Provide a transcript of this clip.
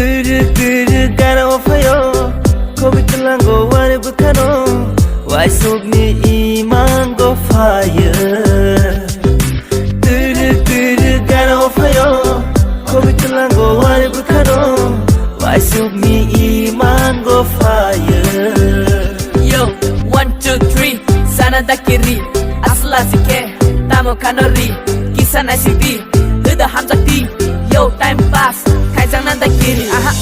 Kuru gara ofayo Kobi tulango wani bukano Wai sogni iman go fire Kuru gara ofayo Kobi tulango wani bukano Wai sogni iman go fire Yo, 1, 2, 3 Sana dakiri Asla sike Tamo kanori Kisa na sidi Udah hamzakti Yo, time pass Kaijang nan dakiri Aha